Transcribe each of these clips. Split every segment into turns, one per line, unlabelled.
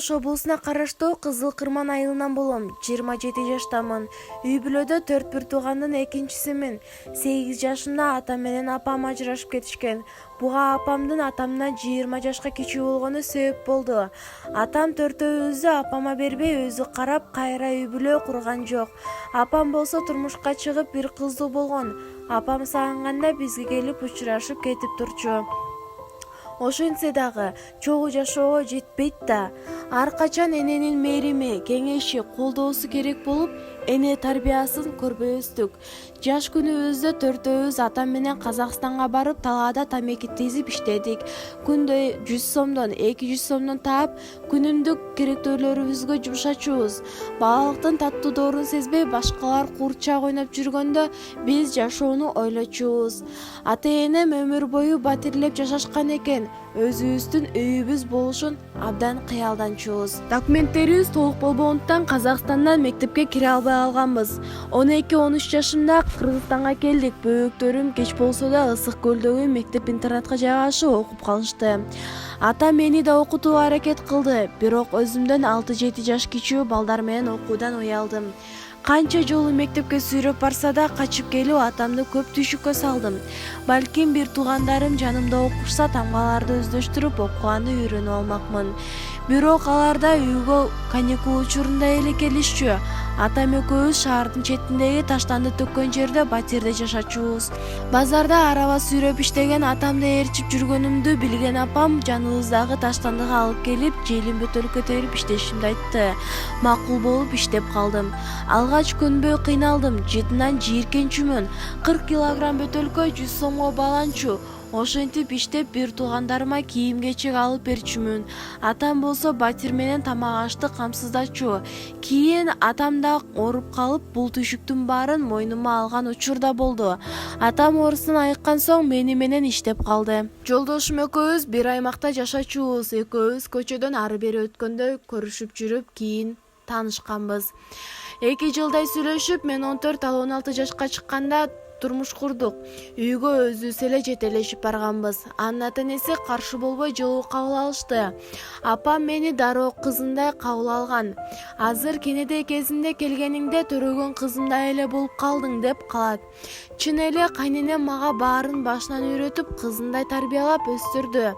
Ош облусуна караштуу Кызыл Кырман айылынан болом. 27 жаштамын. Үй бүлөдө 4 туугандын экинчисимин. 8 жашымда атам менен апам ажырашып кетишкен. Буга апамдын атамдан 20 жашка кичүү болгону себеп болду. Атам төртөөбүздү апама бербей өзү карап, кайра үй бүлө курган жок. Апам болсо турмушка чыгып бир кыздуу болгон. Апам сагынганда бизге келип учурашып кетип турчу. Ошентсе дагы чогуу жашоого жетпейт да. Ар качан эненин мээрими, кеңеши, колдоосу керек болуп, эне тарбиясын көрбөй өстүк. Жаш күнүбүздө төртөөбүз атам менен Казакстанга барып, талаада тамеки тизип иштедик. Күндө 100 сомдон, 200 сомдон таап, күнүмдүк керектөөлөрүбүзгө жумшачубуз. Балалыктын таттуудорун сезбей, башкалар куурчак ойноп жүргөндө биз жашоону ойлочубуз. Ата-энем өмүр бою батирлеп жашашкан экен. Өзүбүздүн үйүбүз болушун абдан кыялданчубуз. Документтерибиз толук болбогондуктан Казакстандан мектепке кире албай алганбыз. 12-13 жашымда Кыргызстанга келдик. Бөбөктөрүм кеч болсо да Ысык көлдөгү мектеп-интернатка жайгашып окуп калышты. Атам мени да окутууга аракет кылды, бирок өзүмдөн 6-7 жаш кичүү балдар менен окуудан уялдым. Канча жолу мектепке сүйрөп барса да качып келип атамды көп түйшүккө салдым. Балким бир туугандарым жанымда окушса тамгаларды өздөштүрүп окуганды үйрөнүп алмакмын. Бирок алар да үйгө каникул учурунда эле келишчү. Атам экөөбүз шаардын четиндеги таштанды төккөн жерде батирде жашачубуз. Базарда араба сүйрөп иштеген атамды ээрчип жүргөнүмдү билген апам жаныбыздагы таштандыга алып келип, желим бөтөлкө терип иштешимди айтты. Макул болуп иштеп калдым. Алгач көнбөй кыйналдым, жытынан жийиркенчүмүн. 40 килограмм бөтөлкө 100 сомго баланчу. Ошентип иштеп бир туугандарыма кийим-кечек алып берчүмүн. Атам болсо батир менен тамак ашты камсыздачу. Кийин атам да ооруп калып, бул түйшүктүн баарын мойнума алган учур да болду. Атам оорусун айыккан соң мени менен иштеп калды. Жолдошум экөөбүз бир аймакта жашачубуз. Экөөбүз көчөдөн ары-бери өткөндө көрүшүп жүрүп, кийин таанышканбыз. 2 жылдай сүйлөшүп, мен 14, ал 16 жашка чыкканда турмуш курдук. Үйгө өзүбүз эле жетелешип барганбыз. Анын ата-энеси каршы болбой жылуу кабыл алышты. Апам мени дароо кызындай кабыл алган. Азыр кенедей кезинде келгениңде төрөгөн кызымдай эле болуп калдың деп калат. Чын эле кайненем мага баарын башынан үйрөтүп, кызындай тарбиялап өстүрдү.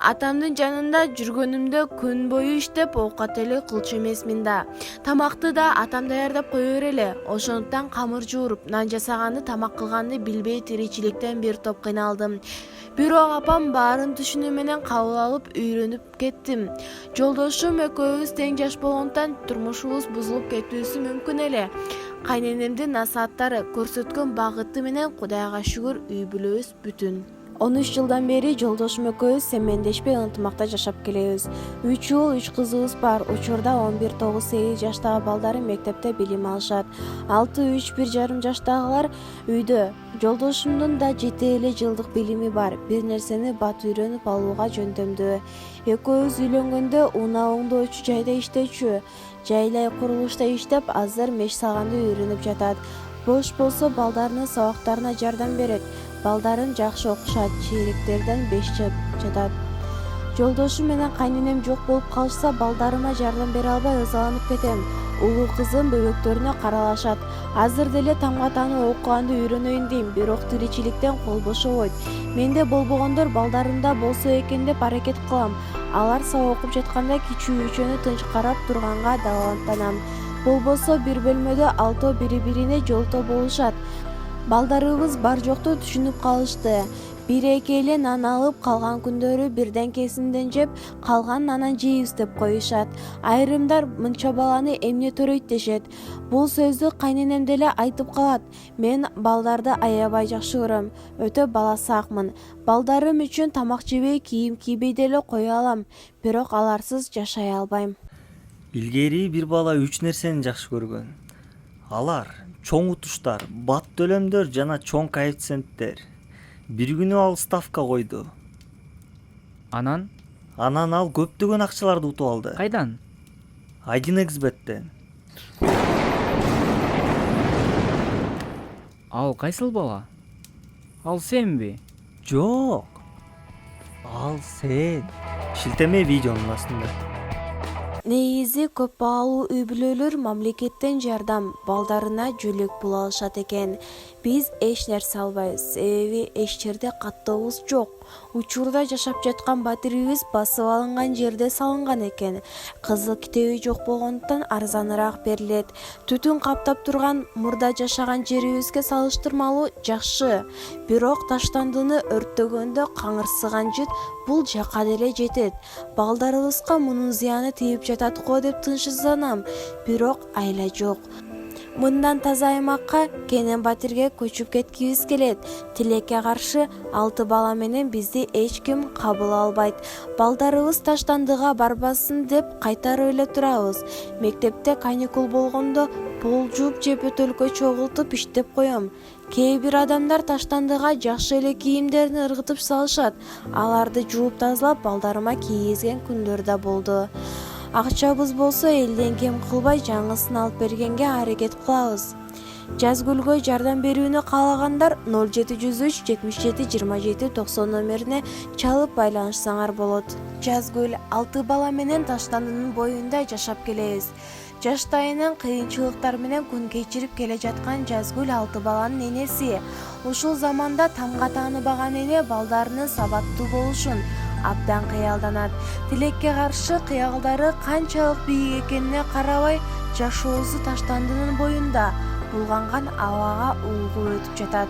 Атамдын жанында жүргөнүмдө күн бою иштеп оокат эле кылчу эмесмин да. Тамакты да атам даярдап кое берели. Ошондуктан камыр жууруп, нан жасаганды, тамак кылганды билбей тиричиликтен бир топ кыйналдым. Бирок апам баарын түшүнүү менен кабыл алып, үйрөнүп кеттим. Жолдошум экөөбүз тең жаш болгондуктан турмушубуз бузулуп кетүүсү мүмкүн эле. Кайненемдин насааттары, көрсөткөн багыты менен Кудайга шүгүр үй бүлөбүз бүтүн. 13 жылдан бери жолдошум экөөбүз семендешпей ынтымакта жашап келебиз. 3 уул, 3 кызыбыз бар. Учурда 11, 9, 8 жаштагы балдарым мектепте билим алышат. 6, 3, 1,5 жаштагылар үйдө. Жолдошумдун да 7 эле жылдык билими бар. Бир нерсени бат үйрөнүп алууга жөндөмдүү. Экөөбүз үйлөнгөндө унаа оңдоочу жайда иштечү. Жайлай курулушта иштеп, азыр меш салганды үйрөнүп жатат. Бош болсо балдарынын сабактарына жардам берет. Балдарым жакшы окушат, чейректерден 5 жатат. Жолдошум менен кайненем жок болуп калышса, балдарыма жардам бере албай ызаланып кетем. Улуу кызым бөбөктөрүнө каралашат. Азыр деле тамга таануу окуганды үйрөнөйүн дейм, бирок тиричиликтен кол бошобойт. Менде болбогондор балдарымда болсо экен деп аракет кылам. Алар сабак окуп жатканда кичүү үчөнү тынч карап турганга далаанттанам. Болбосо бир бөлмөдө алтоо бири-бирине жолтоо болушат. Балдарыбыз бар жокту түшүнүп калышты. 1-2 эле нан алып, калган күндөрү бирден кесинден жеп, калган нанан жейбиз деп коюшат. Айрымдар мынча баланы эмне төрөйт дешет. Бул сөздү кайненем деле айтып калат. Мен балдарды аябай жакшы көрөм. Өтө бала саакмын. Балдарым үчүн тамак жебей, кийим кийбей деле кое алам. Бирок аларсыз жашай албайм.
Илгери бир бала 3 нерсени жакшы көргөн. Алар чоң утуштар, бат төлөмдөр жана чоң коэффициенттер. Бир күнү ал ставка койду.
Анан
Ал көптөгөн акчаларды утуп алды.
кайдан?
1xbet'тен.
Ал кайсыл бала? Ал сенби?
Жок. Ал сен. Шилтеме видеонун астында.
Негизи көп баалуу үй-бүлөлөр мамлекеттен жардам балдарына жөлөк пул алышат экен. Биз эч нерсе албайбыз, себеби эч жерде каттообуз жок. Учурда жашап жаткан батирибиз басып алынган жерде салынган экен. Кызыл китеби жок болгондуктан арзаныраак берилет. Түтүн каптап турган мурда жашаган жерибизге салыштырмалуу жакшы. Бирок таштандыны өрттөгөндө каңырсыган жыт бул жака деле жетет. Балдарыбызга мунун зыяны тийип жатат го деп тынчсызданам, бирок айла жок. Мындан таза аймакка Кенен Батирге көчүп кеткибиз келет. Тилекке каршы 6 бала менен бизди эч ким кабыл албайт. Балдарыбыз таштандыга барбасын деп кайтар ойлоп турабыз. Мектепте каникул болгондо пол жууп же бөтөлкө чогултуп иштеп коем. Кээ бир адамдар таштандыга жакшы эле кийимдерин ыргытып салышат. Аларды жууп тазалап балдарыма кийгизген күндөр да болду. Акчабыз болсо элден кем кылбай жаңысын алып бергенге аракет кылабыз. Жазгүлгө жардам берүүнү каалагандар 0703 77 27 90 номерине чалып байланышсаңар болот. Жазгүл 6 бала менен таштандынын боюнда жашап келебиз. Жаштайынан кыйынчылыктар менен күн кечирип келе жаткан Жазгүл 6 баланын энеси. Ушул заманда тамга тааныбаган эне балдарынын сабаттуу болушун абдан кыялданат. Тилекке каршы кыялдары канчалык бийик экенине карабай, жашоосу таштандынын боюнда булганган абага улгуп өтүп жатат.